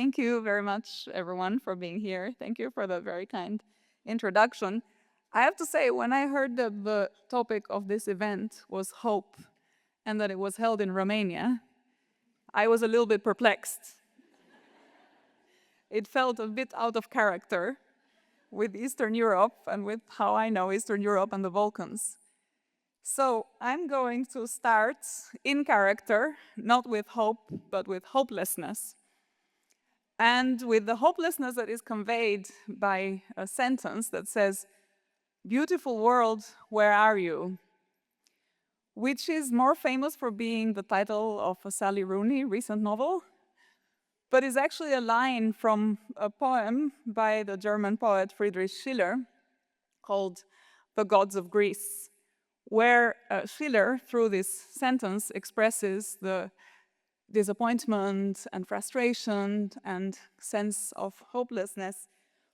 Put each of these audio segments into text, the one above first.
Thank you very much, everyone, for being here. Thank you for the very kind introduction. I have to say, when I heard that the topic of this event was hope and that it was held in Romania, I was a little bit perplexed. It felt a bit out of character with Eastern Europe and with how I know Eastern Europe and the Balkans. So I'm going to start in character, not with hope, but with hopelessness. And with the hopelessness that is conveyed by a sentence that says, "Beautiful world, where are you?" Which is more famous for being the title of a Sally Rooney recent novel, but is actually a line from a poem by the German poet Friedrich Schiller called The Gods of Greece, where Schiller, through this sentence, expresses the disappointment and frustration and sense of hopelessness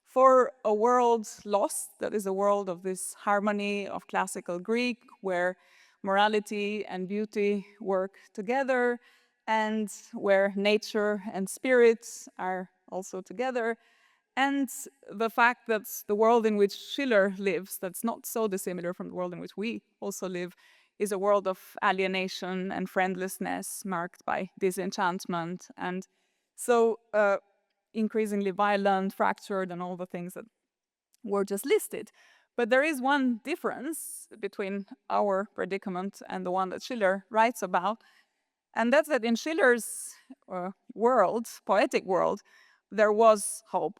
for a world lost, that is a world of this harmony of classical Greek, where morality and beauty work together, and where nature and spirits are also together. And the fact that the world in which Schiller lives, that's not so dissimilar from the world in which we also live, is a world of alienation and friendlessness marked by disenchantment and so increasingly violent, fractured, and all the things that were just listed. But there is one difference between our predicament and the one that Schiller writes about, and that's that in Schiller's world, poetic world, there was hope,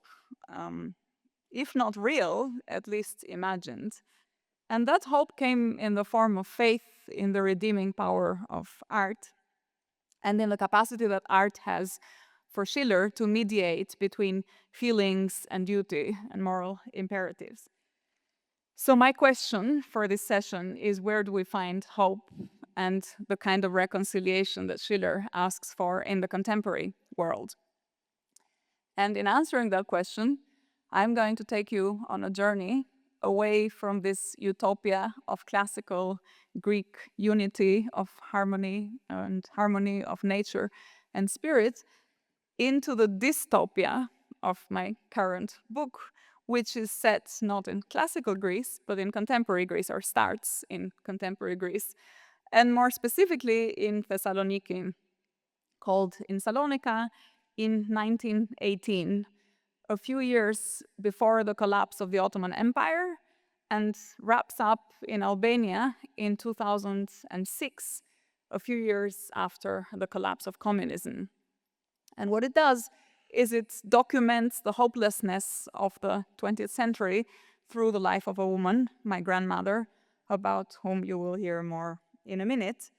if not real, at least imagined. And that hope came in the form of faith in the redeeming power of art and in the capacity that art has for Schiller to mediate between feelings and duty and moral imperatives. So my question for this session is, where do we find hope and the kind of reconciliation that Schiller asks for in the contemporary world? And in answering that question, I'm going to take you on a journey away from this utopia of classical Greek unity of harmony and harmony of nature and spirit into the dystopia of my current book, which is set not in classical Greece, but in contemporary Greece, or starts in contemporary Greece, and more specifically in Thessaloniki, called In Salonika in 1918, a few years before the collapse of the Ottoman Empire, and wraps up in Albania in 2006, a few years after the collapse of communism. And what it does is it documents the hopelessness of the 20th century through the life of a woman, my grandmother, about whom you will hear more in a minute.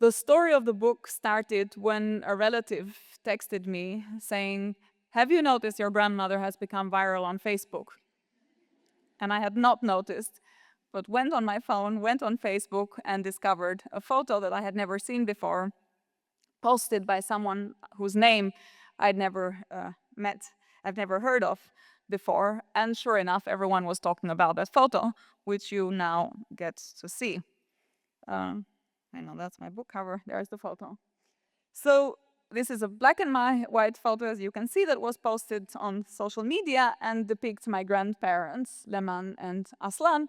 The story of the book started when a relative texted me saying, "Have you noticed your grandmother has become viral on Facebook?" And I had not noticed, but went on my phone, went on Facebook, and discovered a photo that I had never seen before, posted by someone whose name I'd never met, I've never heard of before. And sure enough, everyone was talking about that photo, which you now get to see. I know that's my book cover. There's the photo. So this is a black and white photo, as you can see, that was posted on social media and depicts my grandparents, Leman and Aslan.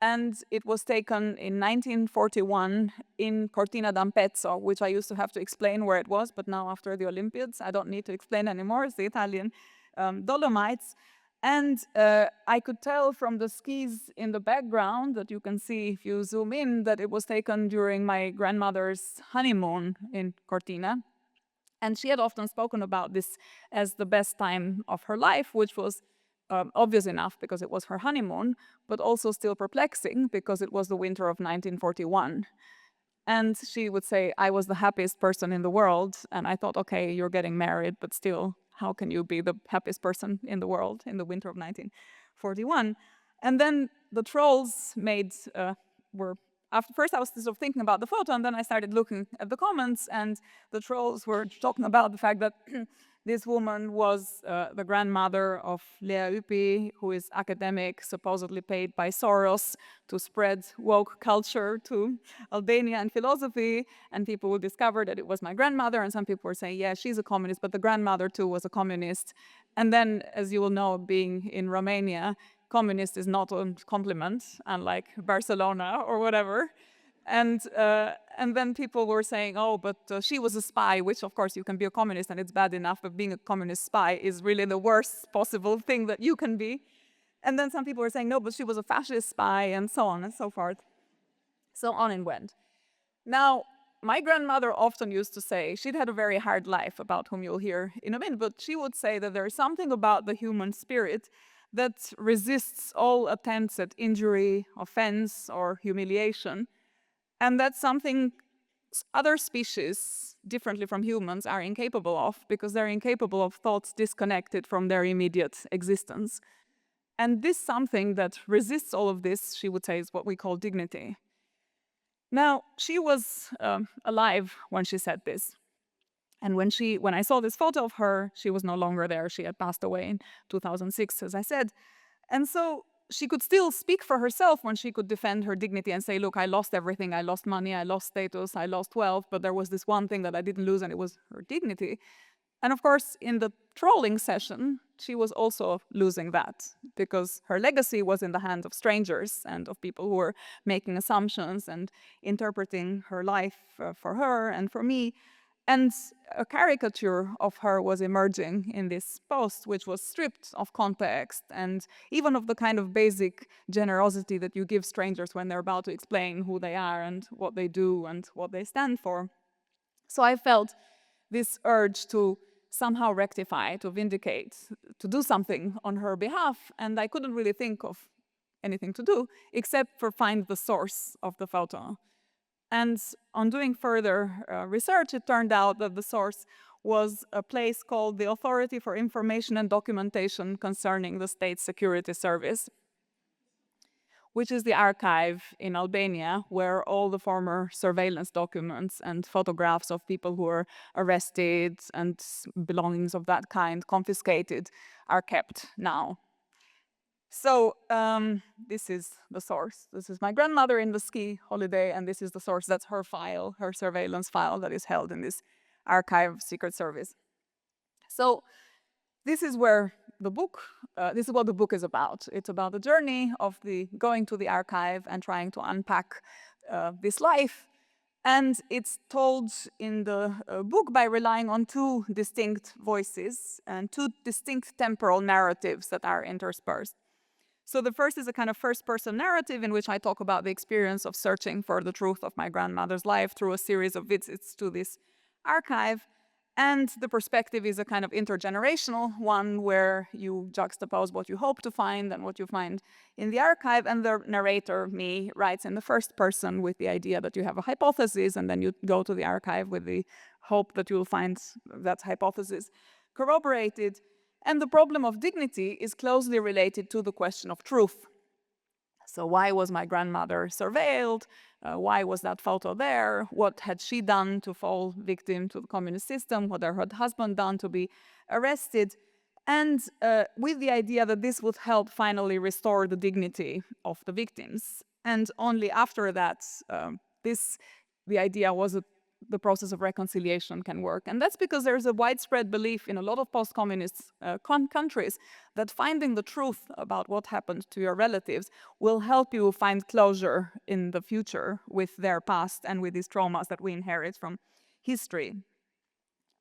And it was taken in 1941 in Cortina d'Ampezzo, which I used to have to explain where it was, but now after the Olympiads, I don't need to explain anymore. It's the Italian Dolomites. And I could tell from the skis in the background that you can see if you zoom in that it was taken during my grandmother's honeymoon in Cortina. And she had often spoken about this as the best time of her life, which was obvious enough because it was her honeymoon, but also still perplexing because it was the winter of 1941. And she would say, "I was the happiest person in the world." And I thought, okay, you're getting married, but still, how can you be the happiest person in the world in the winter of 1941? And then the trolls first I was sort of thinking about the photo, and then I started looking at the comments, and the trolls were talking about the fact that This woman was the grandmother of Lea Ypi, who is academic, supposedly paid by Soros to spread woke culture to Albania and philosophy. And people will discover that it was my grandmother. And some people were saying, yeah, she's a communist, but the grandmother too was a communist. And then, as you will know, being in Romania, communist is not a compliment, unlike Barcelona or whatever. And then people were saying, oh, but she was a spy, which of course you can be a communist and it's bad enough, but being a communist spy is really the worst possible thing that you can be. And then some people were saying, no, but she was a fascist spy, and so on and so forth. So on it went. Now, my grandmother often used to say, she'd had a very hard life, about whom you'll hear in a minute, but she would say that there's something about the human spirit that resists all attempts at injury, offense, or humiliation. And that's something other species, differently from humans, are incapable of, because they're incapable of thoughts disconnected from their immediate existence. And this something that resists all of this, she would say, is what we call dignity. Now, she was alive when she said this. And when I saw this photo of her, she was no longer there. She had passed away in 2006, as I said. And so she could still speak for herself when she could defend her dignity and say, look, I lost everything. I lost money, I lost status, I lost wealth, but there was this one thing that I didn't lose, and it was her dignity. And of course, in the trolling session, she was also losing that, because her legacy was in the hands of strangers and of people who were making assumptions and interpreting her life for her and for me. And a caricature of her was emerging in this post, which was stripped of context and even of the kind of basic generosity that you give strangers when they're about to explain who they are and what they do and what they stand for. So I felt this urge to somehow rectify, to vindicate, to do something on her behalf, and I couldn't really think of anything to do except for find the source of the photo. And on doing further research, it turned out that the source was a place called the Authority for Information and Documentation Concerning the State Security Service, which is the archive in Albania where all the former surveillance documents and photographs of people who were arrested and belongings of that kind confiscated are kept now. So this is the source. This is my grandmother in the ski holiday, and this is the source. That's her file, her surveillance file that is held in this archive of Secret Service. So this is where the book, this is what the book is about. It's about the journey of going to the archive and trying to unpack this life. And it's told in the book by relying on two distinct voices and two distinct temporal narratives that are interspersed. So the first is a kind of first-person narrative in which I talk about the experience of searching for the truth of my grandmother's life through a series of visits to this archive. And the perspective is a kind of intergenerational one where you juxtapose what you hope to find and what you find in the archive. And the narrator, me, writes in the first person with the idea that you have a hypothesis, and then you go to the archive with the hope that you'll find that hypothesis corroborated. And the problem of dignity is closely related to the question of truth. So why was my grandmother surveilled? Why was that photo there? What had she done to fall victim to the communist system? What had her husband done to be arrested? And with the idea that this would help finally restore the dignity of the victims. And only after that, the idea was that the process of reconciliation can work. And that's because there's a widespread belief in a lot of post-communist countries that finding the truth about what happened to your relatives will help you find closure in the future with their past and with these traumas that we inherit from history.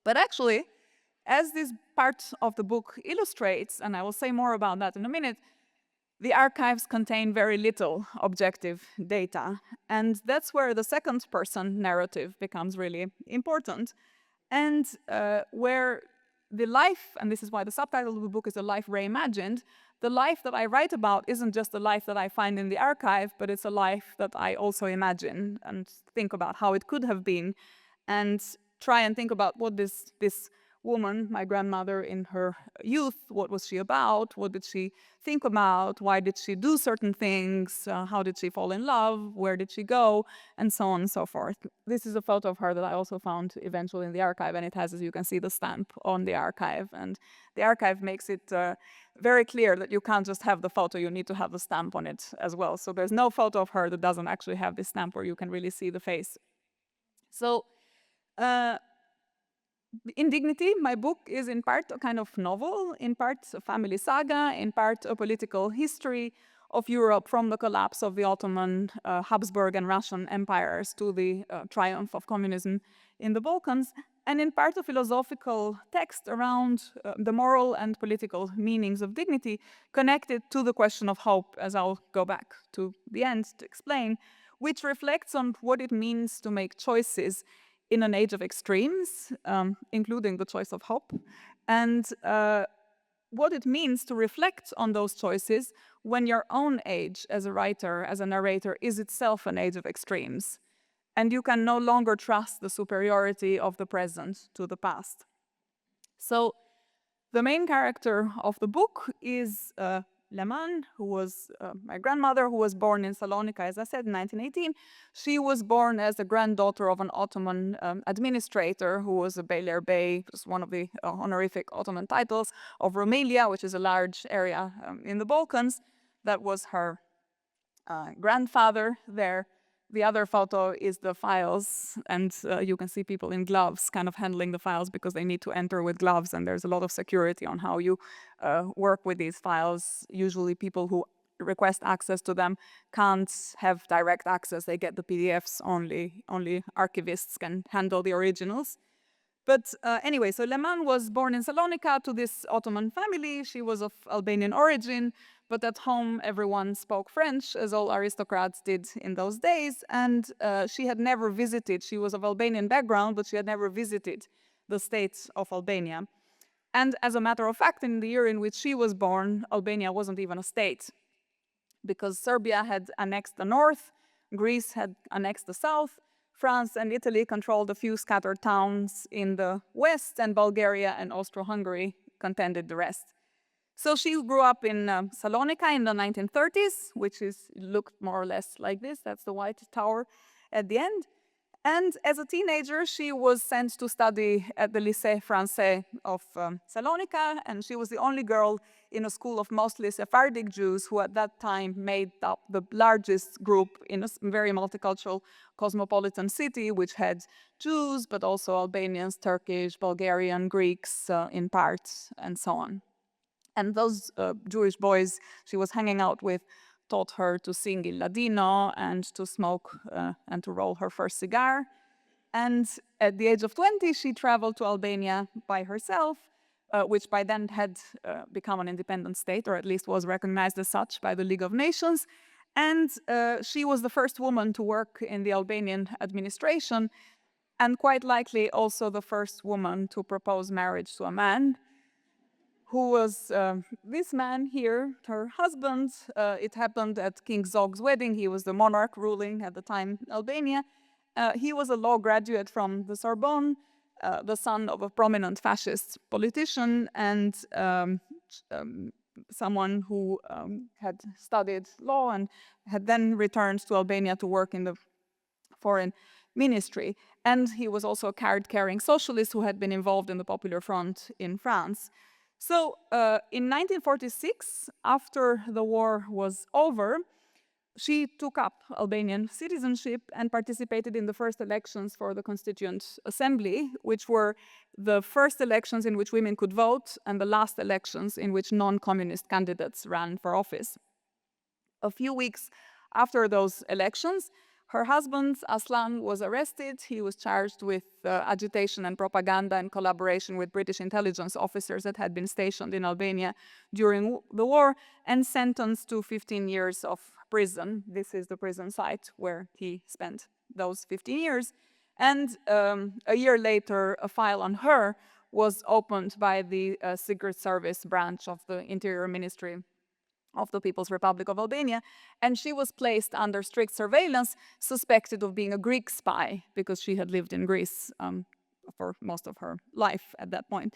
But actually, as this part of the book illustrates, and I will say more about that in a minute, the archives contain very little objective data, and that's where the second-person narrative becomes really important, and where the life, and this is why the subtitle of the book is A Life Reimagined, the life that I write about isn't just the life that I find in the archive, but it's a life that I also imagine and think about how it could have been, and try and think about what this woman, my grandmother, in her youth. What was she about? What did she think about? Why did she do certain things? How did she fall in love? Where did she go? And so on and so forth. This is a photo of her that I also found eventually in the archive, and it has, as you can see, the stamp on the archive. And the archive makes it very clear that you can't just have the photo, you need to have the stamp on it as well. So there's no photo of her that doesn't actually have this stamp where you can really see the face. So Indignity, my book, is in part a kind of novel, in part a family saga, in part a political history of Europe from the collapse of the Ottoman, Habsburg and Russian empires to the triumph of communism in the Balkans, and in part a philosophical text around the moral and political meanings of dignity connected to the question of hope, as I'll go back to the end to explain, which reflects on what it means to make choices in an age of extremes, including the choice of hope, and what it means to reflect on those choices when your own age as a writer, as a narrator, is itself an age of extremes, and you can no longer trust the superiority of the present to the past. So the main character of the book is Leman, who was my grandmother, who was born in Salonika, as I said, in 1918. She was born as a granddaughter of an Ottoman administrator who was a Beyler Bey, just one of the honorific Ottoman titles of Rumelia, which is a large area in the Balkans. That was her grandfather there. The other photo is the files, and you can see people in gloves kind of handling the files because they need to enter with gloves, and there's a lot of security on how you work with these files. Usually people who request access to them can't have direct access. They get the PDFs only. Only archivists can handle the originals. But anyway, so Leman was born in Salonika to this Ottoman family. She was of Albanian origin, but at home everyone spoke French, as all aristocrats did in those days. And she had never visited, she was of Albanian background, but she had never visited the state of Albania. And as a matter of fact, in the year in which she was born, Albania wasn't even a state, because Serbia had annexed the north, Greece had annexed the south, France and Italy controlled a few scattered towns in the west, and Bulgaria and Austro-Hungary contended the rest. So she grew up in Salonika in the 1930s, which looked more or less like this. That's the White Tower at the end. And as a teenager, she was sent to study at the Lycée Français of Salonika, and she was the only girl in a school of mostly Sephardic Jews who at that time made up the largest group in a very multicultural cosmopolitan city, which had Jews, but also Albanians, Turkish, Bulgarian, Greeks in part, and so on. And those Jewish boys she was hanging out with taught her to sing in Ladino and to smoke and to roll her first cigar. And at the age of 20, she traveled to Albania by herself, which by then had become an independent state, or at least was recognized as such by the League of Nations. And she was the first woman to work in the Albanian administration, and quite likely also the first woman to propose marriage to a man, who was this man here, her husband. It happened at King Zog's wedding. He was the monarch ruling at the time Albania. He was a law graduate from the Sorbonne, the son of a prominent fascist politician, and someone who had studied law and had then returned to Albania to work in the foreign ministry. And he was also a card-carrying socialist who had been involved in the Popular Front in France. So in 1946, after the war was over, she took up Albanian citizenship and participated in the first elections for the Constituent Assembly, which were the first elections in which women could vote and the last elections in which non-communist candidates ran for office. A few weeks after those elections, her husband, Aslan, was arrested. He was charged with agitation and propaganda in collaboration with British intelligence officers that had been stationed in Albania during the war, and sentenced to 15 years of prison. This is the prison site where he spent those 15 years. And a year later, a file on her was opened by the Secret Service branch of the Interior Ministry of the People's Republic of Albania, and she was placed under strict surveillance, suspected of being a Greek spy, because she had lived in Greece for most of her life at that point.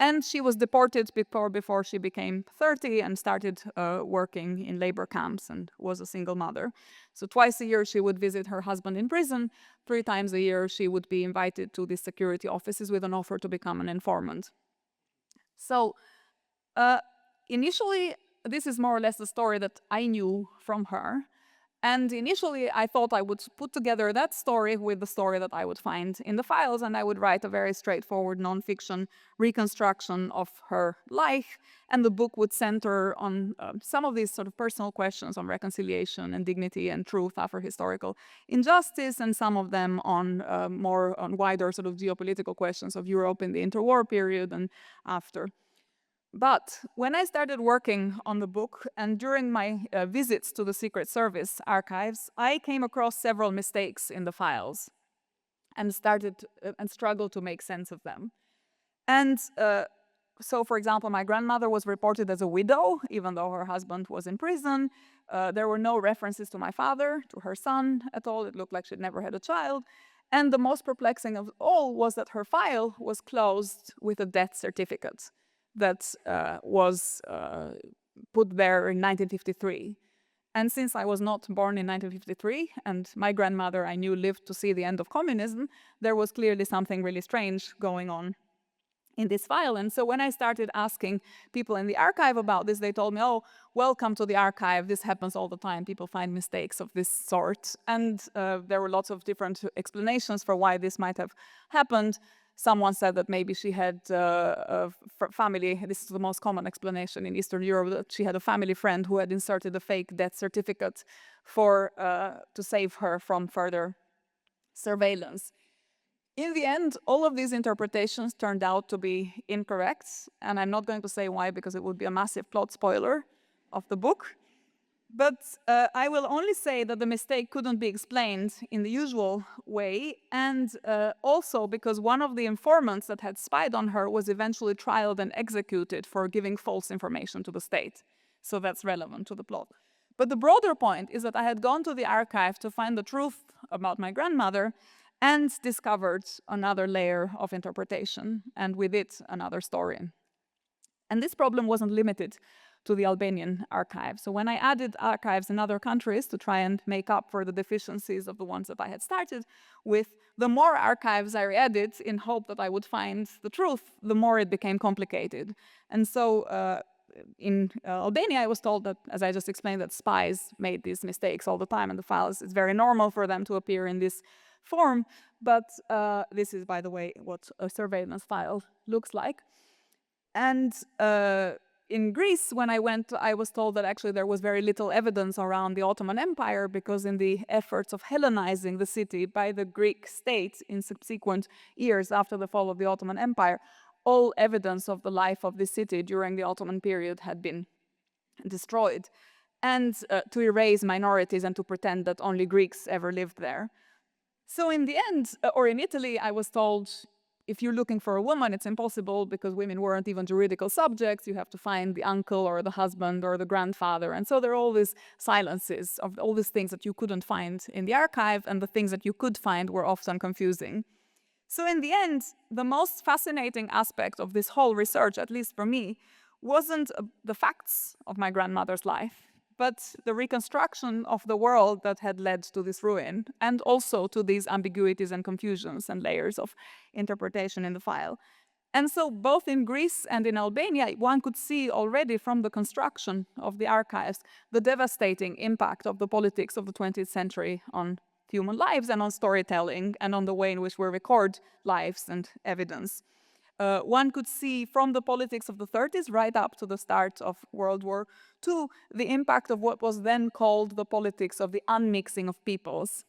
And she was deported before she became 30 and started working in labor camps and was a single mother. So twice a year she would visit her husband in prison. 3 times a year she would be invited to the security offices with an offer to become an informant. So initially, this is more or less the story that I knew from her. And initially, I thought I would put together that story with the story that I would find in the files, and I would write a very straightforward nonfiction reconstruction of her life. And the book would center on some of these sort of personal questions on reconciliation and dignity and truth after historical injustice, and some of them on more on wider sort of geopolitical questions of Europe in the interwar period and after. But when I started working on the book and during my visits to the Secret Service archives, I came across several mistakes in the files and struggled to make sense of them. And so, for example, my grandmother was reported as a widow, even though her husband was in prison. There were no references to my father, to her son at all. It looked like she'd never had a child. And the most perplexing of all was that her file was closed with a death certificate that was put there in 1953. And since I was not born in 1953, and my grandmother I knew lived to see the end of communism, there was clearly something really strange going on in this file. And so when I started asking people in the archive about this, they told me, oh, welcome to the archive. This happens all the time. People find mistakes of this sort. And there were lots of different explanations for why this might have happened. Someone said that maybe she had a family, this is the most common explanation in Eastern Europe, that she had a family friend who had inserted a fake death certificate to save her from further surveillance. In the end, all of these interpretations turned out to be incorrect, and I'm not going to say why because it would be a massive plot spoiler of the book. But I will only say that the mistake couldn't be explained in the usual way, and also because one of the informants that had spied on her was eventually trialed and executed for giving false information to the state. So that's relevant to the plot. But the broader point is that I had gone to the archive to find the truth about my grandmother and discovered another layer of interpretation, and with it, another story. And this problem wasn't limited to the Albanian archive. So when I added archives in other countries to try and make up for the deficiencies of the ones that I had started with, the more archives I added in hope that I would find the truth, the more it became complicated. And so in Albania, I was told that, as I just explained, that spies made these mistakes all the time in the files. It's very normal for them to appear in this form, but this is, by the way, what a surveillance file looks like. And in Greece, when I went, I was told that actually there was very little evidence around the Ottoman Empire because in the efforts of Hellenizing the city by the Greek state in subsequent years after the fall of the Ottoman Empire, all evidence of the life of the city during the Ottoman period had been destroyed, and to erase minorities and to pretend that only Greeks ever lived there. So in the end, or in Italy, I was told, if you're looking for a woman, it's impossible because women weren't even juridical subjects. You have to find the uncle or the husband or the grandfather. And so there are all these silences of all these things that you couldn't find in the archive, and the things that you could find were often confusing. So in the end, the most fascinating aspect of this whole research, at least for me, wasn't the facts of my grandmother's life, but the reconstruction of the world that had led to this ruin, and also to these ambiguities and confusions and layers of interpretation in the file. And so both in Greece and in Albania, one could see already from the construction of the archives the devastating impact of the politics of the 20th century on human lives and on storytelling and on the way in which we record lives and evidence. One could see from the politics of the 30s right up to the start of World War II the impact of what was then called the politics of the unmixing of peoples.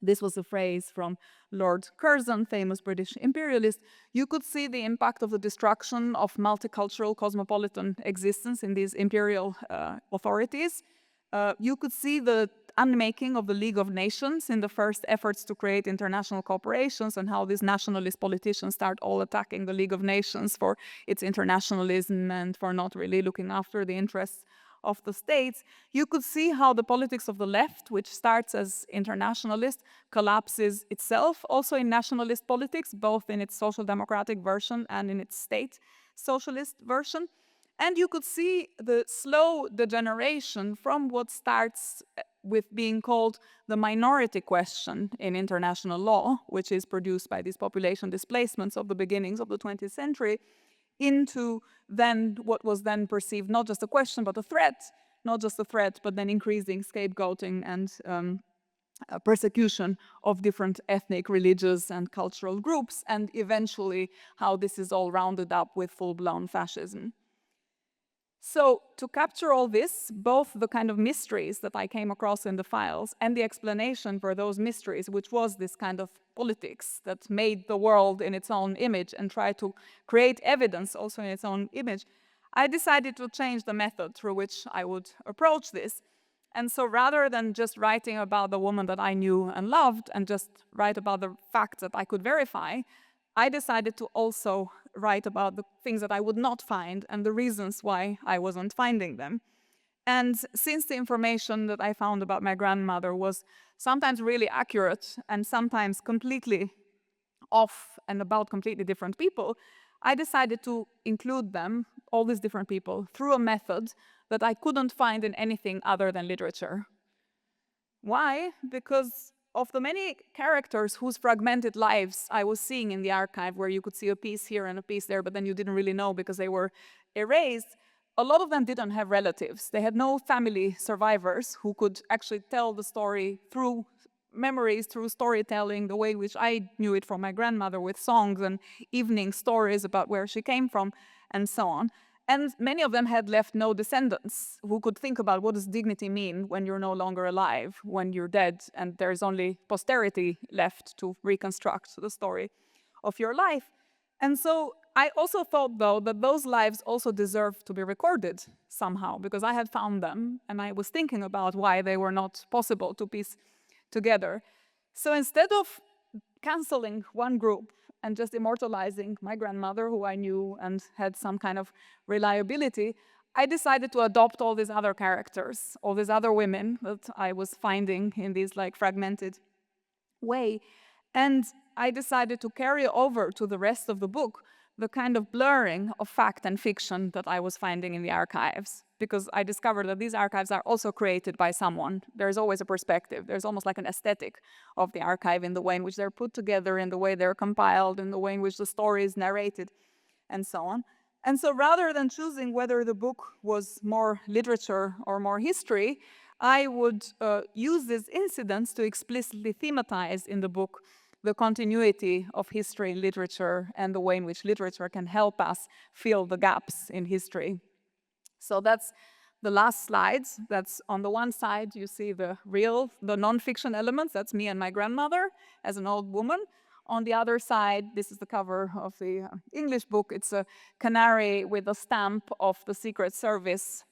This was a phrase from Lord Curzon, famous British imperialist. You could see the impact of the destruction of multicultural cosmopolitan existence in these imperial authorities. You could see the unmaking of the League of Nations in the first efforts to create international corporations, and how these nationalist politicians start all attacking the League of Nations for its internationalism and for not really looking after the interests of the states, you could see how the politics of the left, which starts as internationalist, collapses itself also in nationalist politics, both in its social democratic version and in its state socialist version. And you could see the slow degeneration from what starts with being called the minority question in international law, which is produced by these population displacements of the beginnings of the 20th century, into then what was then perceived not just a question but a threat, not just a threat, but then increasing scapegoating and persecution of different ethnic, religious, and cultural groups, and eventually how this is all rounded up with full-blown fascism. So to capture all this, both the kind of mysteries that I came across in the files and the explanation for those mysteries, which was this kind of politics that made the world in its own image and tried to create evidence also in its own image, I decided to change the method through which I would approach this. And so rather than just writing about the woman that I knew and loved and just write about the facts that I could verify, I decided to also write about the things that I would not find and the reasons why I wasn't finding them. And since the information that I found about my grandmother was sometimes really accurate and sometimes completely off and about completely different people, I decided to include them, all these different people, through a method that I couldn't find in anything other than literature. Why? Because of the many characters whose fragmented lives I was seeing in the archive, where you could see a piece here and a piece there, but then you didn't really know because they were erased, a lot of them didn't have relatives. They had no family survivors who could actually tell the story through memories, through storytelling, the way in which I knew it from my grandmother, with songs and evening stories about where she came from, and so on. And many of them had left no descendants who could think about what does dignity mean when you're no longer alive, when you're dead, and there's only posterity left to reconstruct the story of your life. And so I also thought, though, that those lives also deserve to be recorded somehow, because I had found them, and I was thinking about why they were not possible to piece together. So instead of canceling one group and just immortalizing my grandmother, who I knew and had some kind of reliability, I decided to adopt all these other characters, all these other women that I was finding in this like fragmented way. And I decided to carry over to the rest of the book the kind of blurring of fact and fiction that I was finding in the archives, because I discovered that these archives are also created by someone. There's always a perspective. There's almost like an aesthetic of the archive in the way in which they're put together, in the way they're compiled, in the way in which the story is narrated, and so on. And so rather than choosing whether the book was more literature or more history, I would use these incidents to explicitly thematize in the book the continuity of history in literature and the way in which literature can help us fill the gaps in history. So that's the last slides. That's on the one side, you see the non-fiction elements. That's me and my grandmother as an old woman. On the other side, this is the cover of the English book. It's a canary with a stamp of the Secret Service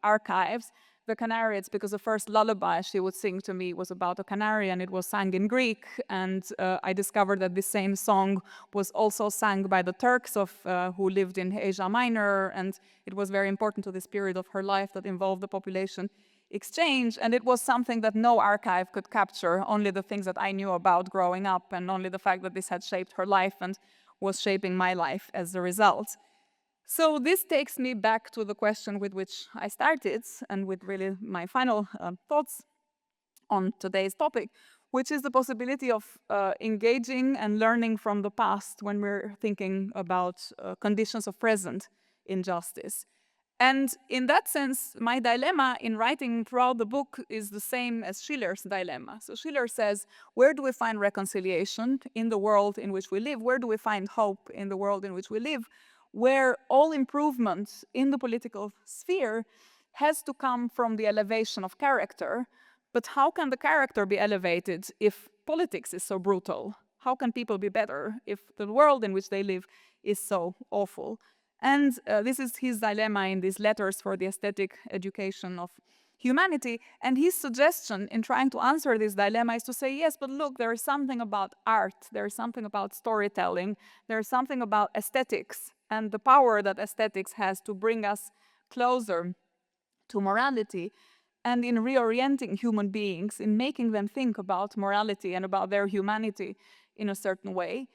archives. The canary, it's because the first lullaby she would sing to me was about a canary, and it was sung in Greek. And I discovered that this same song was also sung by the Turks who lived in Asia Minor, and it was very important to this period of her life that involved the population exchange. And it was something that no archive could capture, only the things that I knew about growing up, and only the fact that this had shaped her life and was shaping my life as a result. So this takes me back to the question with which I started, and with really my final thoughts on today's topic, which is the possibility of engaging and learning from the past when we're thinking about conditions of present injustice. And in that sense, my dilemma in writing throughout the book is the same as Schiller's dilemma. So Schiller says, where do we find reconciliation in the world in which we live? Where do we find hope in the world in which we live, where all improvement in the political sphere has to come from the elevation of character? But how can the character be elevated if politics is so brutal? How can people be better if the world in which they live is so awful? And this is his dilemma in these letters for the aesthetic education of humanity. And his suggestion in trying to answer this dilemma is to say, yes, but look, there is something about art, there is something about storytelling, there is something about aesthetics and the power that aesthetics has to bring us closer to morality, and in reorienting human beings, in making them think about morality and about their humanity in a certain way,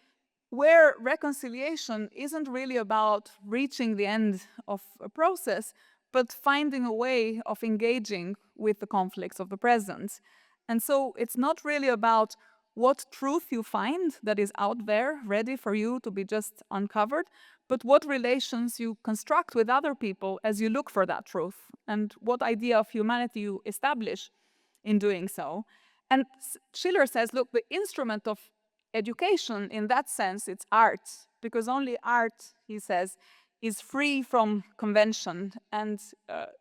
where reconciliation isn't really about reaching the end of a process, but finding a way of engaging with the conflicts of the present. And so it's not really about what truth you find that is out there, ready for you to be just uncovered, but what relations you construct with other people as you look for that truth, and what idea of humanity you establish in doing so. And Schiller says, look, the instrument of education in that sense, it's art, because only art, he says, is free from convention and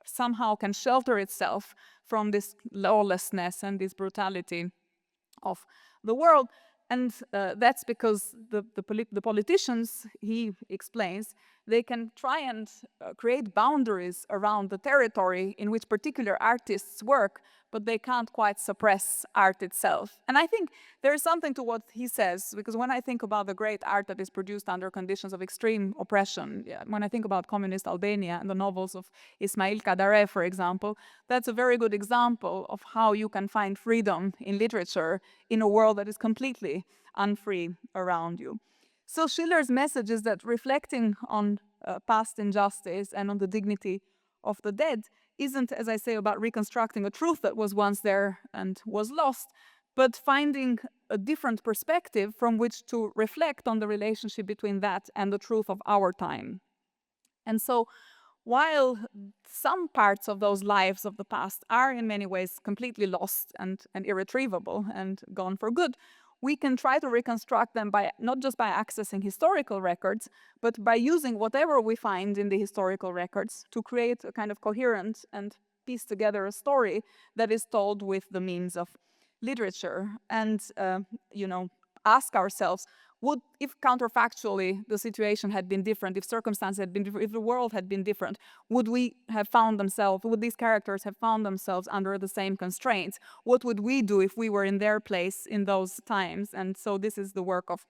somehow can shelter itself from this lawlessness and this brutality of the world. And that's because the politicians, he explains, they can try and create boundaries around the territory in which particular artists work, but they can't quite suppress art itself. And I think there is something to what he says, because when I think about the great art that is produced under conditions of extreme oppression, when I think about communist Albania and the novels of Ismail Kadare, for example, that's a very good example of how you can find freedom in literature in a world that is completely unfree around you. So Schiller's message is that reflecting on past injustice and on the dignity of the dead isn't, as I say, about reconstructing a truth that was once there and was lost, but finding a different perspective from which to reflect on the relationship between that and the truth of our time. And so while some parts of those lives of the past are in many ways completely lost and irretrievable and gone for good, we can try to reconstruct them by not just by accessing historical records, but by using whatever we find in the historical records to create a kind of coherent and piece together a story that is told with the means of literature. And, ask ourselves, if counterfactually the situation had been different, if circumstances had been different, if the world had been different, would these characters have found themselves under the same constraints? What would we do if we were in their place in those times? And so this is the work of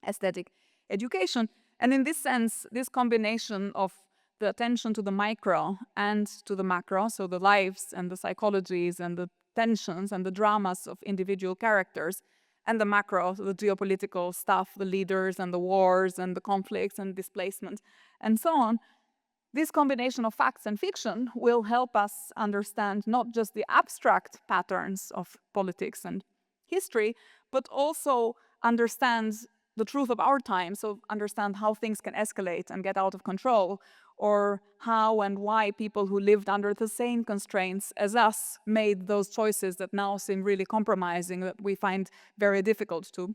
aesthetic education. And in this sense, this combination of the attention to the micro and to the macro, so the lives and the psychologies and the tensions and the dramas of individual characters, and the macro, the geopolitical stuff, the leaders and the wars and the conflicts and displacement and so on. This combination of facts and fiction will help us understand not just the abstract patterns of politics and history, but also understand the truth of our time, so understand how things can escalate and get out of control, or how and why people who lived under the same constraints as us made those choices that now seem really compromising, that we find very difficult to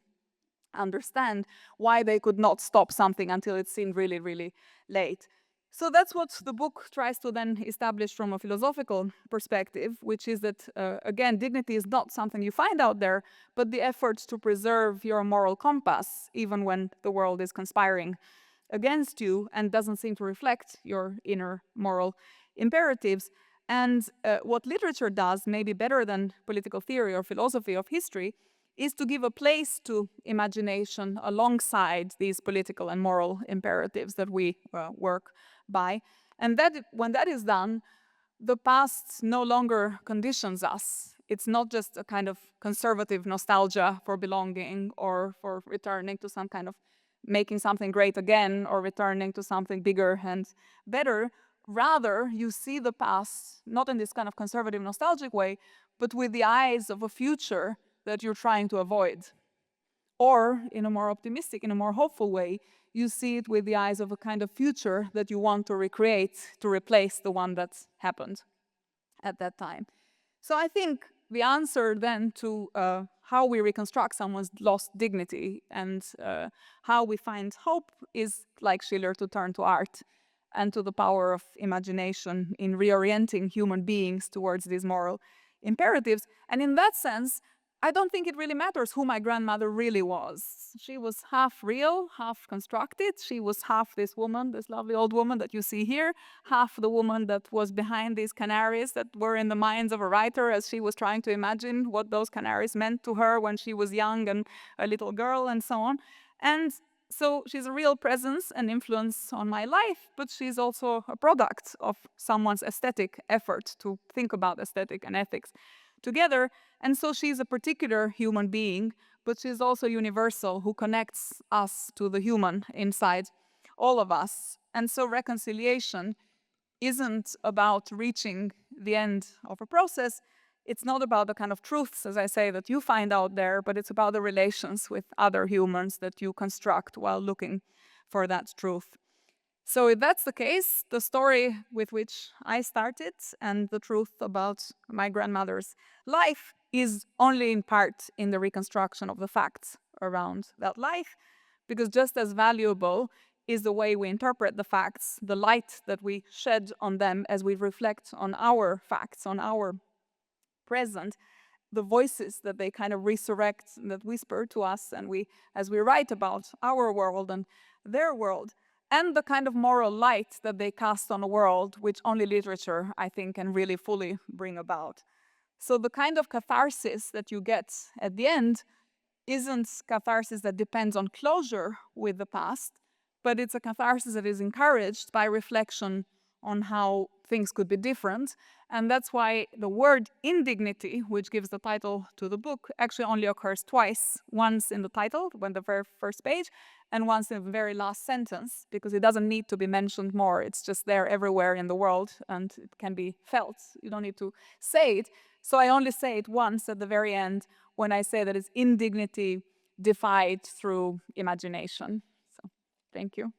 understand, why they could not stop something until it seemed really, really late. So that's what the book tries to then establish from a philosophical perspective, which is that, again, dignity is not something you find out there, but the effort to preserve your moral compass, even when the world is conspiring against you and doesn't seem to reflect your inner moral imperatives. And what literature does, maybe better than political theory or philosophy of history, is to give a place to imagination alongside these political and moral imperatives that we work by. And that, when that is done, the past no longer conditions us. It's not just a kind of conservative nostalgia for belonging or for returning to some kind of making something great again or returning to something bigger and better. Rather, you see the past not in this kind of conservative nostalgic way, but with the eyes of a future that you're trying to avoid. Or in a more optimistic, in a more hopeful way, you see it with the eyes of a kind of future that you want to recreate to replace the one that's happened at that time. So I think the answer then to how we reconstruct someone's lost dignity and how we find hope is, like Schiller, to turn to art and to the power of imagination in reorienting human beings towards these moral imperatives. And in that sense, I don't think it really matters who my grandmother really was. She was half real, half constructed. She was half this woman, this lovely old woman that you see here, half the woman that was behind these canaries that were in the minds of a writer as she was trying to imagine what those canaries meant to her when she was young and a little girl and so on. And So she's a real presence and influence on my life, but she's also a product of someone's aesthetic effort to think about aesthetic and ethics together. And so she's a particular human being, but she's also universal, who connects us to the human inside all of us. And so reconciliation isn't about reaching the end of a process. It's not about the kind of truths, as I say, that you find out there, but it's about the relations with other humans that you construct while looking for that truth. So if that's the case, the story with which I started and the truth about my grandmother's life is only in part in the reconstruction of the facts around that life, because just as valuable is the way we interpret the facts, the light that we shed on them as we reflect on our facts, on our present, the voices that they kind of resurrect, that whisper to us, and as we write about our world and their world, and the kind of moral light that they cast on a world which only literature, I think, can really fully bring about. So the kind of catharsis that you get at the end isn't catharsis that depends on closure with the past, but it's a catharsis that is encouraged by reflection on how things could be different. And that's why the word indignity, which gives the title to the book, actually only occurs twice. Once in the title, when the very first page, and once in the very last sentence, because it doesn't need to be mentioned more. It's just there everywhere in the world, and it can be felt. You don't need to say it. So I only say it once at the very end, when I say that it's indignity defied through imagination. So, thank you.